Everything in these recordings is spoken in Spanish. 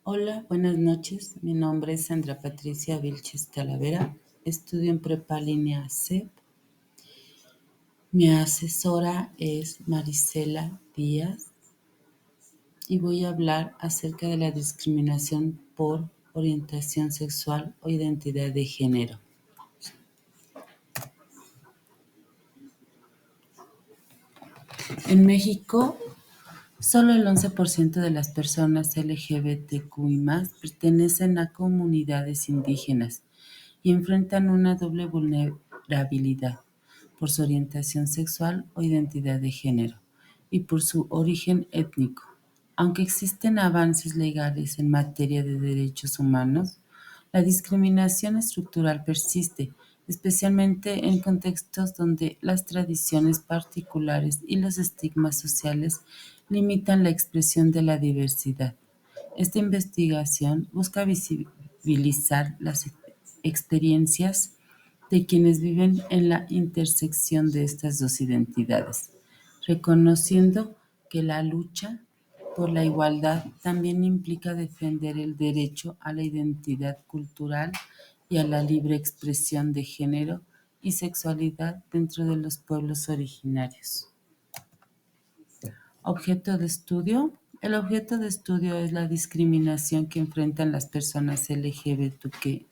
Hola, buenas noches. Mi nombre es Sandra Patricia Vilches Talavera. Estudio en Prepa Línea CEP. Mi asesora es Marisela Díaz y voy a hablar acerca de la discriminación por orientación sexual o identidad de género. En México, solo el 11% de las personas LGBTQI+ pertenecen a comunidades indígenas y enfrentan una doble vulnerabilidad por su orientación sexual o identidad de género y por su origen étnico. Aunque existen avances legales en materia de derechos humanos, la discriminación estructural persiste, especialmente en contextos donde las tradiciones particulares y los estigmas sociales limitan la expresión de la diversidad. Esta investigación busca visibilizar las experiencias de quienes viven en la intersección de estas dos identidades, reconociendo que la lucha por la igualdad también implica defender el derecho a la identidad cultural y a la libre expresión de género y sexualidad dentro de los pueblos originarios. Objeto de estudio. El objeto de estudio es la discriminación que enfrentan las personas LGBTQ+.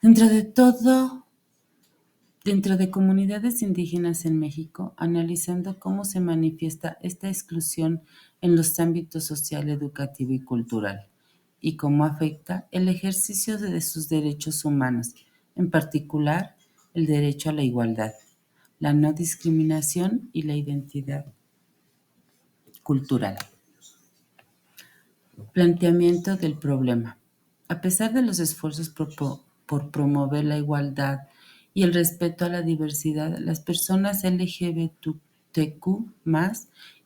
Dentro de todo, dentro de comunidades indígenas en México, analizando cómo se manifiesta esta exclusión en los ámbitos social, educativo y cultural, y cómo afecta el ejercicio de sus derechos humanos, en particular el derecho a la igualdad, la no discriminación y la identidad cultural. Planteamiento del problema. A pesar de los esfuerzos por promover la igualdad y el respeto a la diversidad, las personas LGBTQ+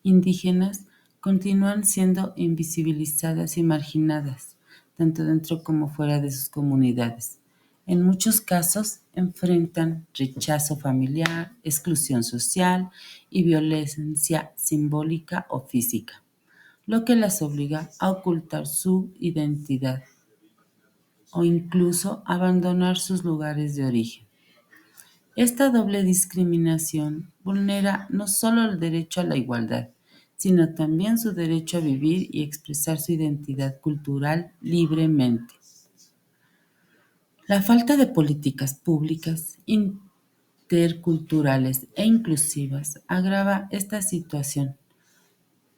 indígenas continúan siendo invisibilizadas y marginadas, tanto dentro como fuera de sus comunidades. En muchos casos enfrentan rechazo familiar, exclusión social y violencia simbólica o física, lo que las obliga a ocultar su identidad o incluso abandonar sus lugares de origen. Esta doble discriminación vulnera no solo el derecho a la igualdad, sino también su derecho a vivir y expresar su identidad cultural libremente. La falta de políticas públicas interculturales e inclusivas agrava esta situación,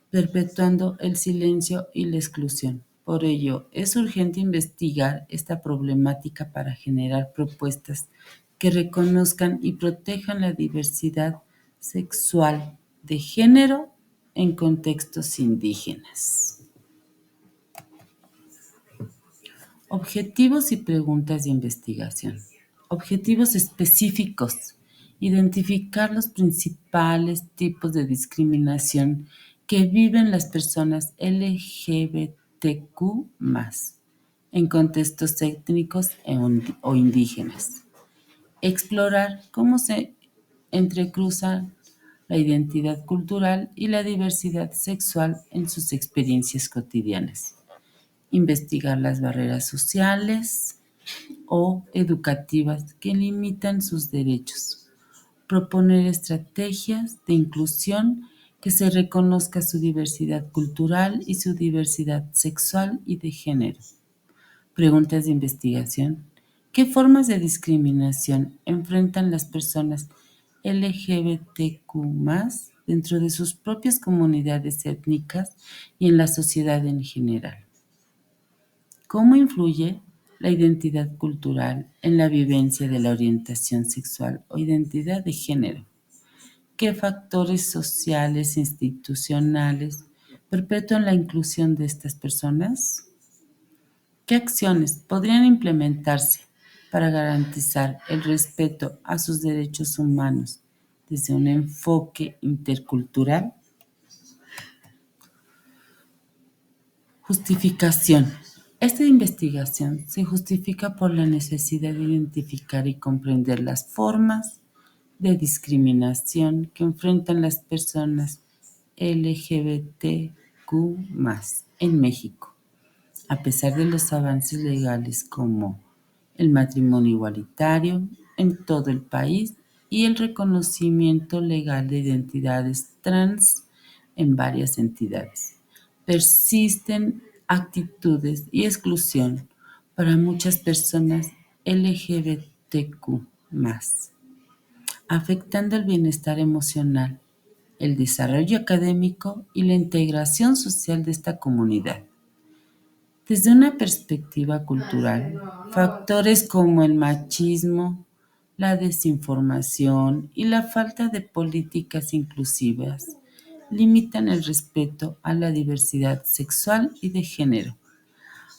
perpetuando el silencio y la exclusión. Por ello, es urgente investigar esta problemática para generar propuestas que reconozcan y protejan la diversidad sexual de género en contextos indígenas. Objetivos y preguntas de investigación. Objetivos específicos. Identificar los principales tipos de discriminación que viven las personas LGBTQ+ en contextos étnicos o indígenas. Explorar cómo se entrecruzan la identidad cultural y la diversidad sexual en sus experiencias cotidianas. Investigar las barreras sociales o educativas que limitan sus derechos. Proponer estrategias de inclusión que se reconozca su diversidad cultural y su diversidad sexual y de género. Preguntas de investigación. ¿Qué formas de discriminación enfrentan las personas LGBTQ+ dentro de sus propias comunidades étnicas y en la sociedad en general? ¿Cómo influye la identidad cultural en la vivencia de la orientación sexual o identidad de género? ¿Qué factores sociales e institucionales perpetúan la inclusión de estas personas? ¿Qué acciones podrían implementarse para garantizar el respeto a sus derechos humanos desde un enfoque intercultural? Justificación. Esta investigación se justifica por la necesidad de identificar y comprender las formas de discriminación que enfrentan las personas LGBTQ+ en México, a pesar de los avances legales como el matrimonio igualitario en todo el país y el reconocimiento legal de identidades trans en varias entidades. Persisten actitudes y exclusión para muchas personas LGBTQ+, afectando el bienestar emocional, el desarrollo académico y la integración social de esta comunidad. Desde una perspectiva cultural, factores como el machismo, la desinformación y la falta de políticas inclusivas limitan el respeto a la diversidad sexual y de género.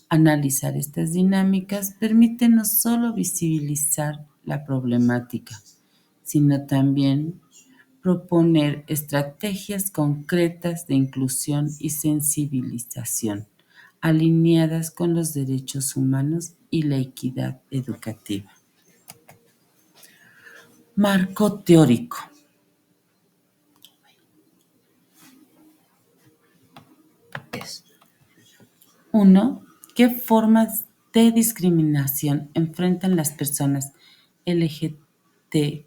Analizar estas dinámicas permite no solo visibilizar la problemática, sino también proponer estrategias concretas de inclusión y sensibilización, alineadas con los derechos humanos y la equidad educativa. Marco teórico. 1. ¿Qué formas de discriminación enfrentan las personas LGBTQ+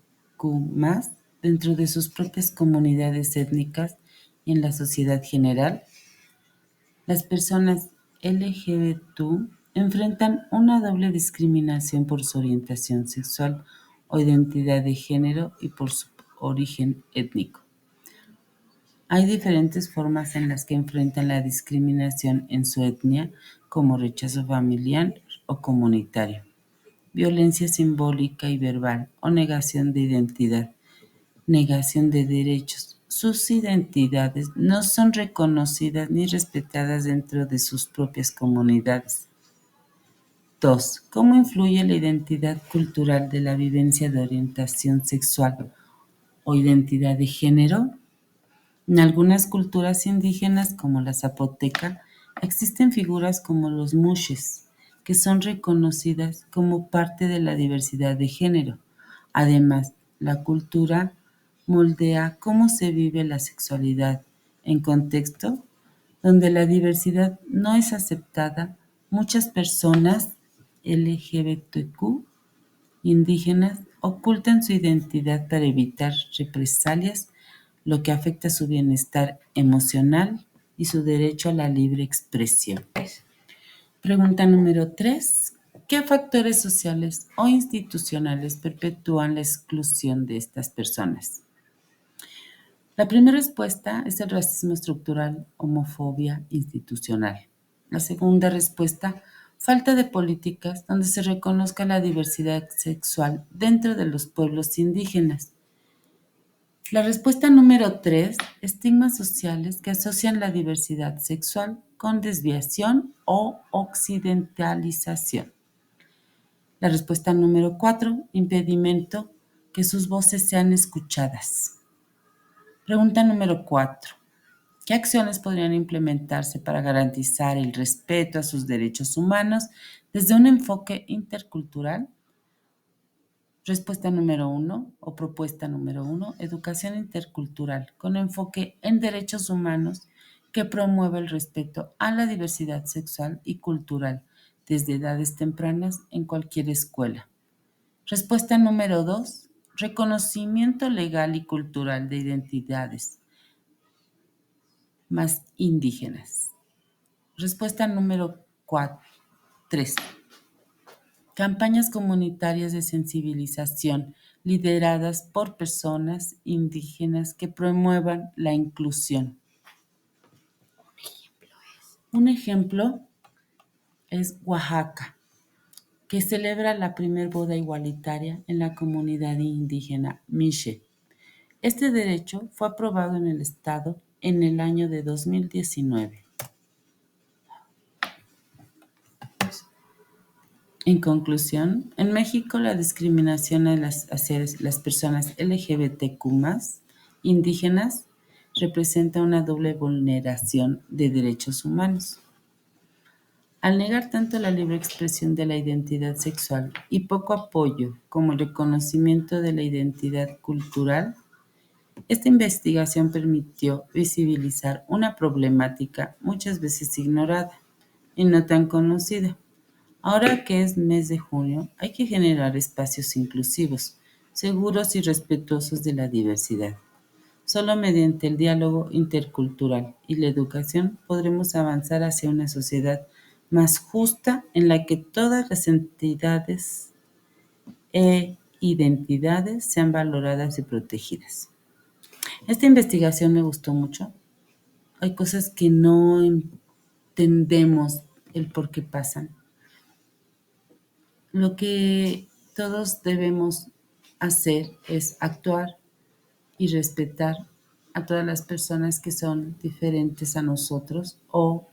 dentro de sus propias comunidades étnicas y en la sociedad general? Las personas LGBT enfrentan una doble discriminación por su orientación sexual o identidad de género y por su origen étnico. Hay diferentes formas en las que enfrentan la discriminación en su etnia, como rechazo familiar o comunitario, violencia simbólica y verbal o negación de identidad, negación de derechos. Sus identidades no son reconocidas ni respetadas dentro de sus propias comunidades. 2. ¿Cómo influye la identidad cultural de la vivencia de orientación sexual o identidad de género? En algunas culturas indígenas, como la zapoteca, existen figuras como los mushes, que son reconocidas como parte de la diversidad de género. Además, la cultura moldea cómo se vive la sexualidad en contexto donde la diversidad no es aceptada. Muchas personas LGBTQ indígenas ocultan su identidad para evitar represalias, lo que afecta su bienestar emocional y su derecho a la libre expresión. Pregunta número 3. ¿Qué factores sociales o institucionales perpetúan la exclusión de estas personas? La primera respuesta es el racismo estructural, homofobia institucional. La segunda respuesta, falta de políticas donde se reconozca la diversidad sexual dentro de los pueblos indígenas. La respuesta número 3, estigmas sociales que asocian la diversidad sexual con desviación o occidentalización. La respuesta número 4, impedimento que sus voces sean escuchadas. Pregunta número 4. ¿Qué acciones podrían implementarse para garantizar el respeto a sus derechos humanos desde un enfoque intercultural? Respuesta número 1 o propuesta número 1, educación intercultural con enfoque en derechos humanos que promueva el respeto a la diversidad sexual y cultural desde edades tempranas en cualquier escuela. Respuesta número 2, reconocimiento legal y cultural de identidades más indígenas. Respuesta número 3. Campañas comunitarias de sensibilización lideradas por personas indígenas que promuevan la inclusión. Un ejemplo es Oaxaca, que celebra la primera boda igualitaria en la comunidad indígena Mixe. Este derecho fue aprobado en el estado en el año de 2019. En conclusión, en México la discriminación hacia las personas LGBTQ+ indígenas representa una doble vulneración de derechos humanos. Al negar tanto la libre expresión de la identidad sexual y poco apoyo como el reconocimiento de la identidad cultural, Esta investigación permitió visibilizar una problemática muchas veces ignorada y no tan conocida. Ahora que es mes de junio, hay que generar espacios inclusivos, seguros y respetuosos de la diversidad. Solo mediante el diálogo intercultural y la educación podremos avanzar hacia una sociedad más justa en la que todas las entidades e identidades sean valoradas y protegidas. Esta investigación me gustó mucho. Hay cosas que no entendemos el por qué pasan. Lo que todos debemos hacer es actuar y respetar a todas las personas que son diferentes a nosotros o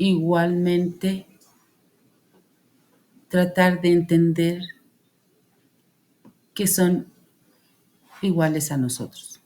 igualmente tratar de entender que son iguales a nosotros.